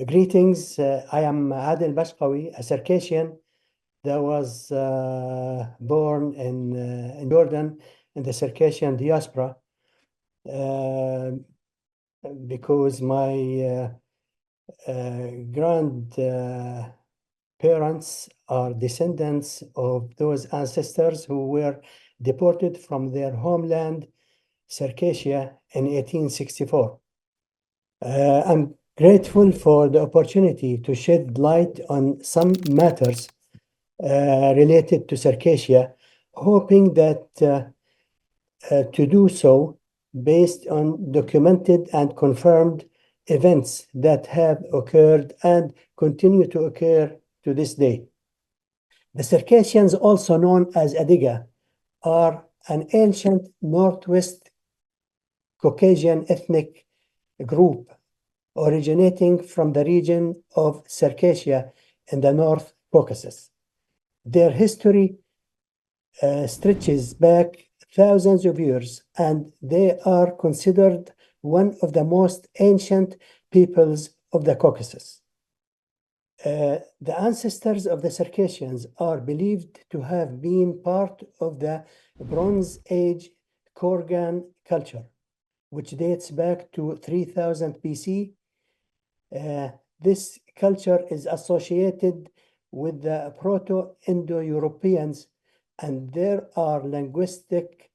Greetings, I am Adelь Bashkavi, a Circassian that was born in Jordan in the Circassian diaspora because my grandparents are descendants of those ancestors who were deported from their homeland, Circassia, in 1864. I'm grateful for the opportunity to shed light on some matters related to Circassia, hoping that to do so based on documented and confirmed events that have occurred and continue to occur to this day. The Circassians, also known as Adiga, are an ancient Northwest Caucasian ethnic group originating from the region of Circassia in the North Caucasus. Their history stretches back thousands of years, and they are considered one of the most ancient peoples of the Caucasus. The ancestors of the Circassians are believed to have been part of the Bronze Age Kurgan culture, which dates back to 3000 BC. This culture is associated with the Proto-Indo-Europeans, and there are linguistic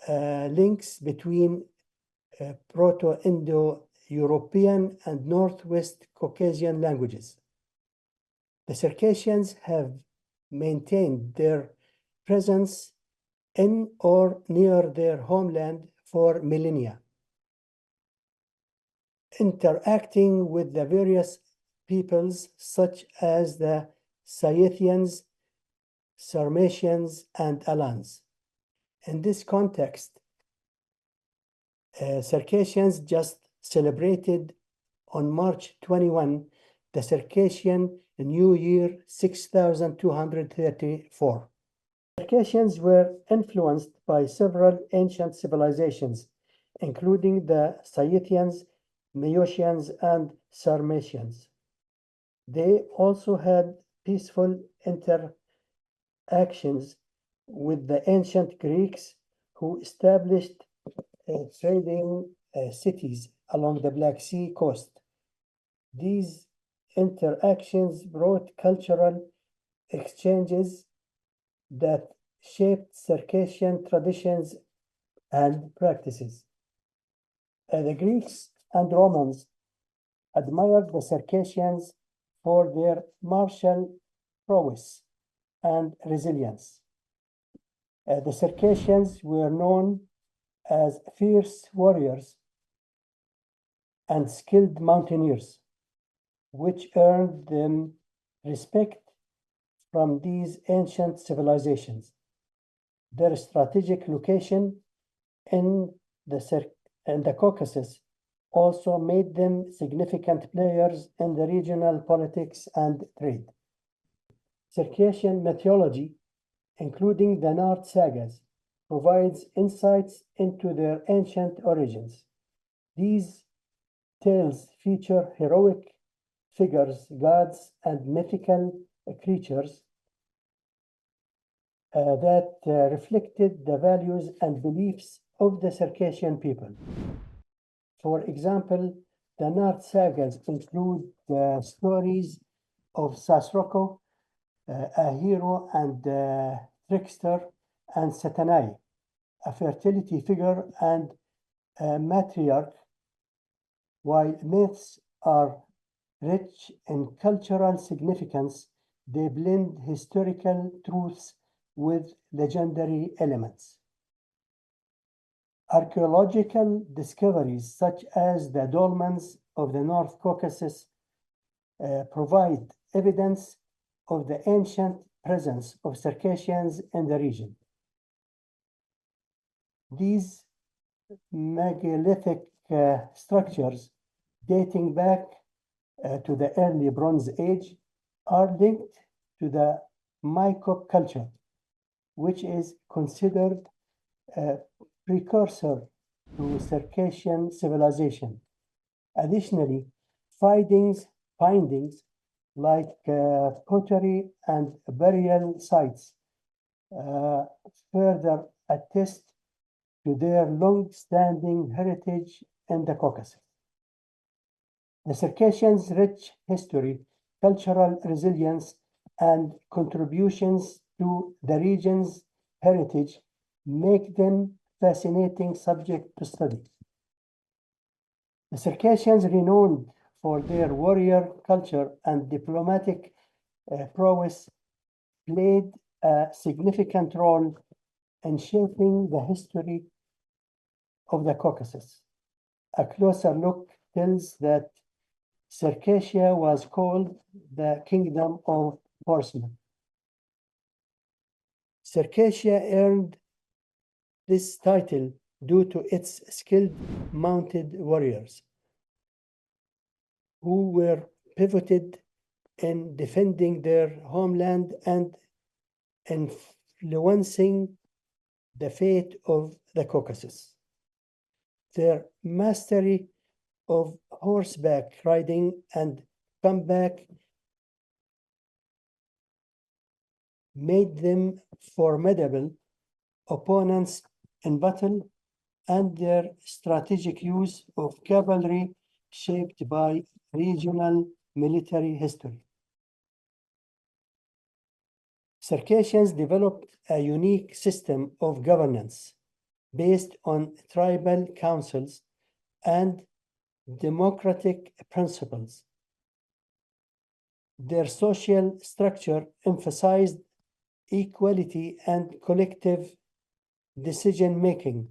links between Proto-Indo-European and Northwest Caucasian languages. The Circassians have maintained their presence in or near their homeland for millennia, interacting with the various peoples such as the Scythians, Sarmatians, and Alans. In this context, Circassians just celebrated on March 21 the Circassian New Year 6234. Circassians were influenced by several ancient civilizations, including the Scythians, Meotians, and Sarmatians. They also had peaceful interactions with the ancient Greeks, who established trading cities along the Black Sea coast. These interactions brought cultural exchanges that shaped Circassian traditions and practices. The Greeks and Romans admired the Circassians for their martial prowess and resilience. The Circassians were known as fierce warriors and skilled mountaineers, which earned them respect from these ancient civilizations. Their strategic location in the Caucasus also made them significant players in the regional politics and trade. Circassian mythology, including the Nard sagas, provides insights into their ancient origins. These tales feature heroic figures, gods, and mythical creatures that reflected the values and beliefs of the Circassian people. For example, the Nard sagas include the stories of Sasroko, a hero and trickster, and Satanai, a fertility figure and a matriarch. While myths are rich in cultural significance, they blend historical truths with legendary elements. Archaeological discoveries such as the dolmens of the North Caucasus provide evidence of the ancient presence of Circassians in the region. These megalithic structures, dating back to the early Bronze Age, are linked to the Mycop culture, which is considered precursor to Circassian civilization. Additionally, findings like pottery and burial sites further attest to their long-standing heritage in the Caucasus. The Circassians' rich history, cultural resilience, and contributions to the region's heritage make them fascinating subject to study. The Circassians, renowned for their warrior culture and diplomatic prowess, played a significant role in shaping the history of the Caucasus. A closer look tells that Circassia was called the Kingdom of Horsemen. Circassia earned this title due to its skilled mounted warriors, who were pivoted in defending their homeland and influencing the fate of the Caucasus. Their mastery of horseback riding and combat made them formidable opponents in battle, and their strategic use of cavalry shaped by regional military history. Circassians developed a unique system of governance based on tribal councils and democratic principles. Their social structure emphasized equality and collective decision-making,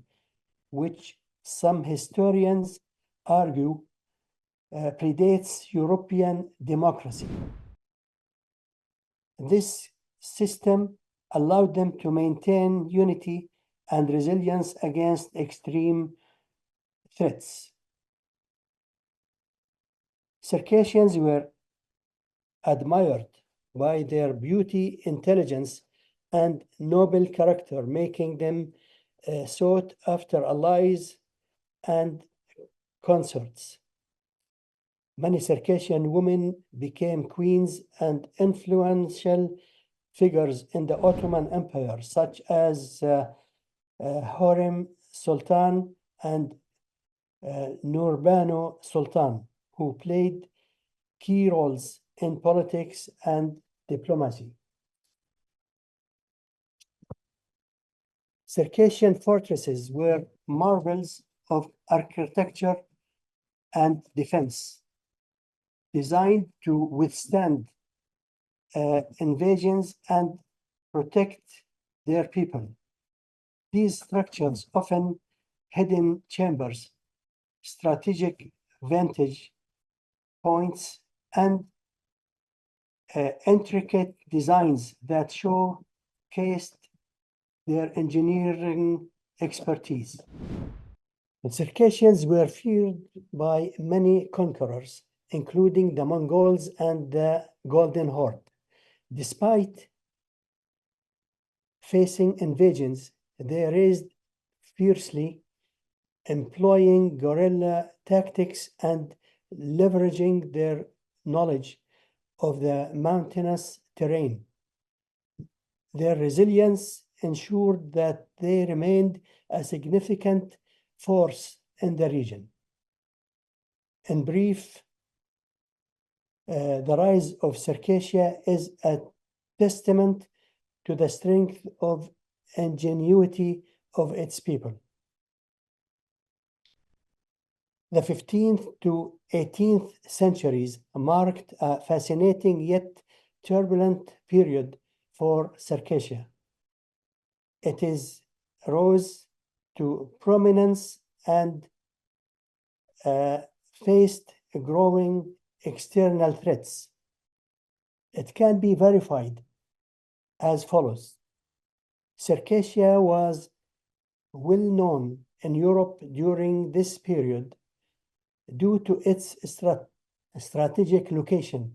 which some historians argue predates European democracy. This system allowed them to maintain unity and resilience against extreme threats. Circassians were admired by their beauty, intelligence, and noble character, making them sought after allies and consorts. Many Circassian women became queens and influential figures in the Ottoman Empire, such as Hürrem Sultan and Nurbanu Sultan, who played key roles in politics and diplomacy. Circassian fortresses were marvels of architecture and defense, designed to withstand invasions and protect their people. These structures, often hidden chambers, strategic vantage points, and intricate designs that showcased their engineering expertise. The Circassians were feared by many conquerors, including the Mongols and the Golden Horde. Despite facing invasions, they raised fiercely, employing guerrilla tactics and leveraging their knowledge of the mountainous terrain. Their resilience ensured that they remained a significant force in the region. In brief, the rise of Circassia is a testament to the strength of ingenuity of its people. The 15th to 18th centuries marked a fascinating yet turbulent period for Circassia. It rose to prominence and faced growing external threats. It can be verified as follows. Circassia was well known in Europe during this period due to its strategic location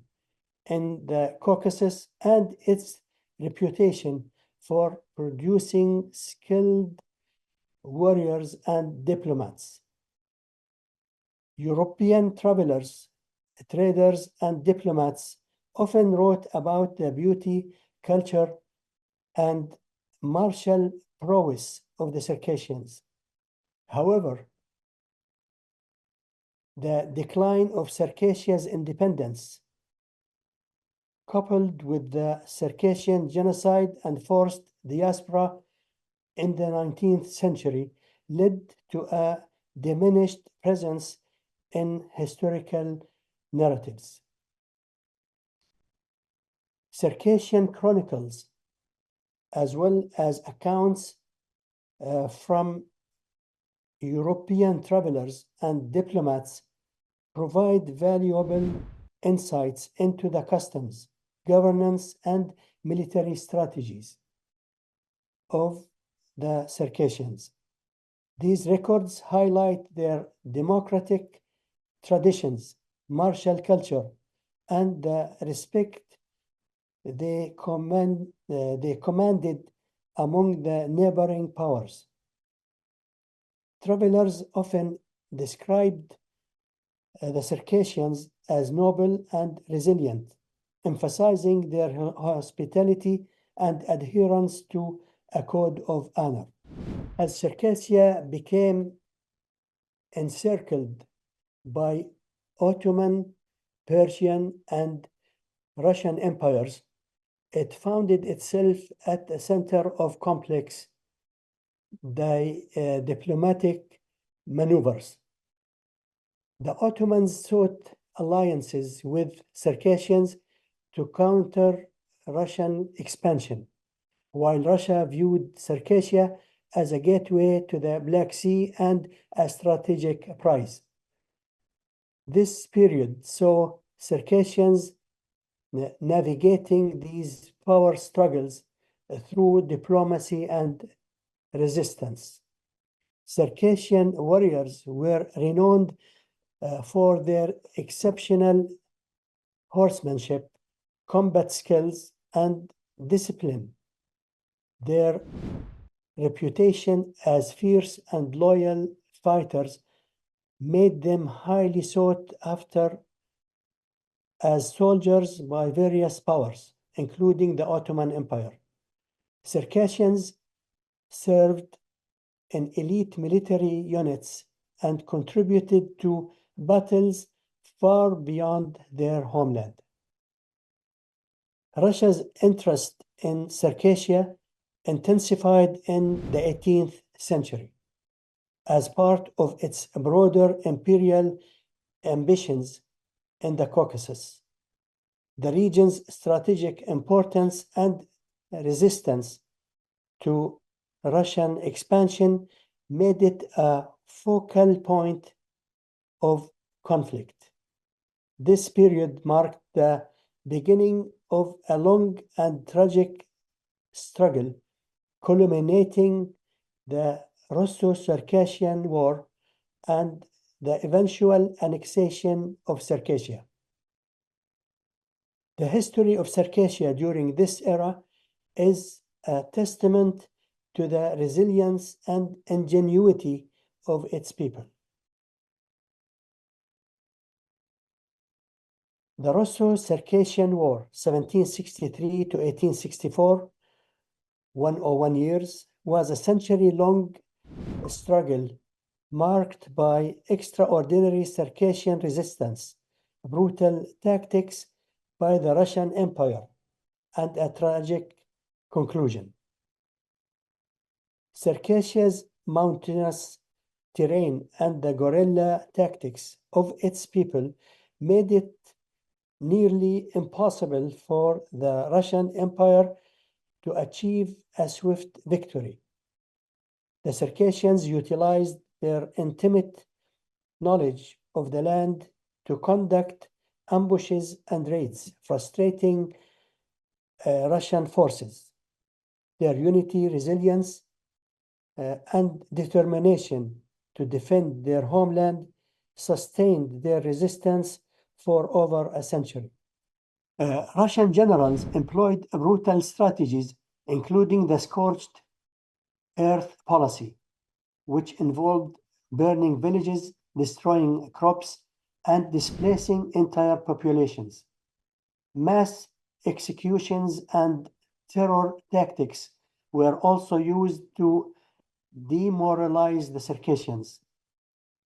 in the Caucasus and its reputation for producing skilled warriors, and diplomats. European travelers, traders, and diplomats often wrote about the beauty, culture, and martial prowess of the Circassians. However, the decline of Circassia's independence, coupled with the Circassian genocide and forced diaspora in the 19th century, led to a diminished presence in historical narratives. Circassian chronicles, as well as accounts from European travelers and diplomats, provide valuable insights into the customs, governance, and military strategies of the Circassians. These records highlight their democratic traditions, martial culture, and the respect they commanded among the neighboring powers. Travelers often described the Circassians as noble and resilient, emphasizing their hospitality and adherence to a code of honor. As Circassia became encircled by Ottoman, Persian, and Russian empires, it found itself at the center of complex diplomatic maneuvers. The Ottomans sought alliances with Circassians to counter Russian expansion, while Russia viewed Circassia as a gateway to the Black Sea and a strategic prize. This period saw Circassians navigating these power struggles through diplomacy and resistance. Circassian warriors were renowned for their exceptional horsemanship, combat skills, and discipline. Their reputation as fierce and loyal fighters made them highly sought after as soldiers by various powers, including the Ottoman Empire. Circassians served in elite military units and contributed to battles far beyond their homeland. Russia's interest in Circassia intensified in the 18th century as part of its broader imperial ambitions in the Caucasus. The region's strategic importance and resistance to Russian expansion made it a focal point of conflict. This period marked the beginning of a long and tragic struggle, culminating the Russo-Circassian War and the eventual annexation of Circassia. The history of Circassia during this era is a testament to the resilience and ingenuity of its people. The Russo-Circassian War, 1763 to 1864, 101 years, was a century-long struggle marked by extraordinary Circassian resistance, brutal tactics by the Russian Empire, and a tragic conclusion. Circassia's mountainous terrain and the guerrilla tactics of its people made it nearly impossible for the Russian Empire to achieve a swift victory. The Circassians utilized their intimate knowledge of the land to conduct ambushes and raids, frustrating Russian forces. Their unity, resilience, and determination to defend their homeland sustained their resistance for over a century. Russian generals employed brutal strategies, including the scorched earth policy, which involved burning villages, destroying crops, and displacing entire populations. Mass executions and terror tactics were also used to demoralize the Circassians.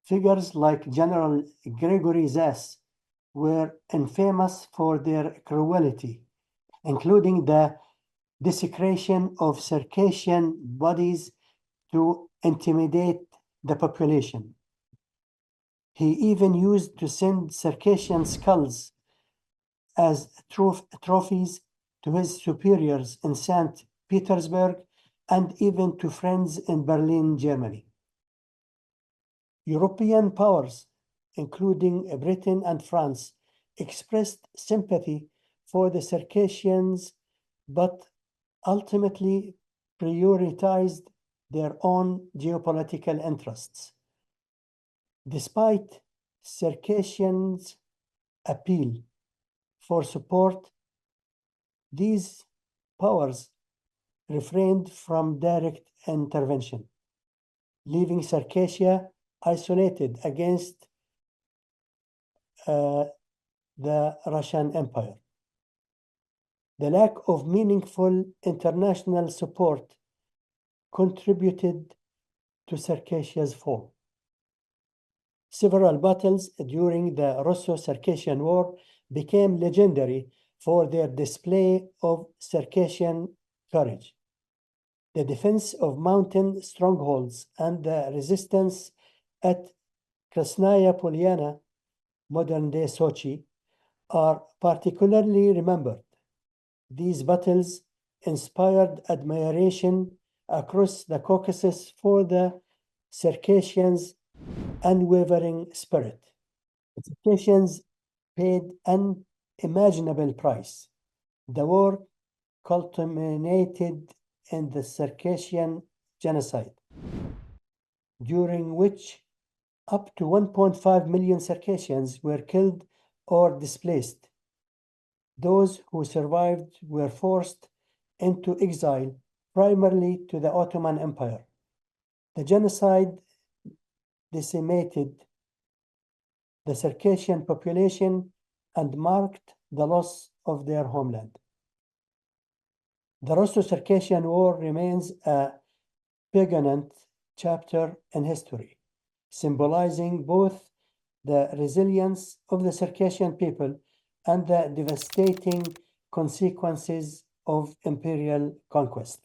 Figures like General Gregory Zas were infamous for their cruelty, including the desecration of Circassian bodies to intimidate the population. He even used to send Circassian skulls as trophies to his superiors in St. Petersburg and even to friends in Berlin, Germany. European powers, including Britain and France, expressed sympathy for the Circassians, but ultimately prioritized their own geopolitical interests. Despite Circassians' appeal for support, these powers refrained from direct intervention, leaving Circassia isolated against the Russian Empire. The lack of meaningful international support contributed to Circassia's fall. Several battles during the Russo-Circassian War became legendary for their display of Circassian courage. The defense of mountain strongholds and the resistance at Krasnaya Polyana, modern-day Sochi, are particularly remembered. These battles inspired admiration across the Caucasus for the Circassians' unwavering spirit. The Circassians paid an unimaginable price. The war culminated in the Circassian genocide, during which up to 1.5 million Circassians were killed or displaced. Those who survived were forced into exile, primarily to the Ottoman Empire. The genocide decimated the Circassian population and marked the loss of their homeland. The Russo-Circassian War remains a poignant chapter in history, symbolizing both the resilience of the Circassian people and the devastating consequences of imperial conquest.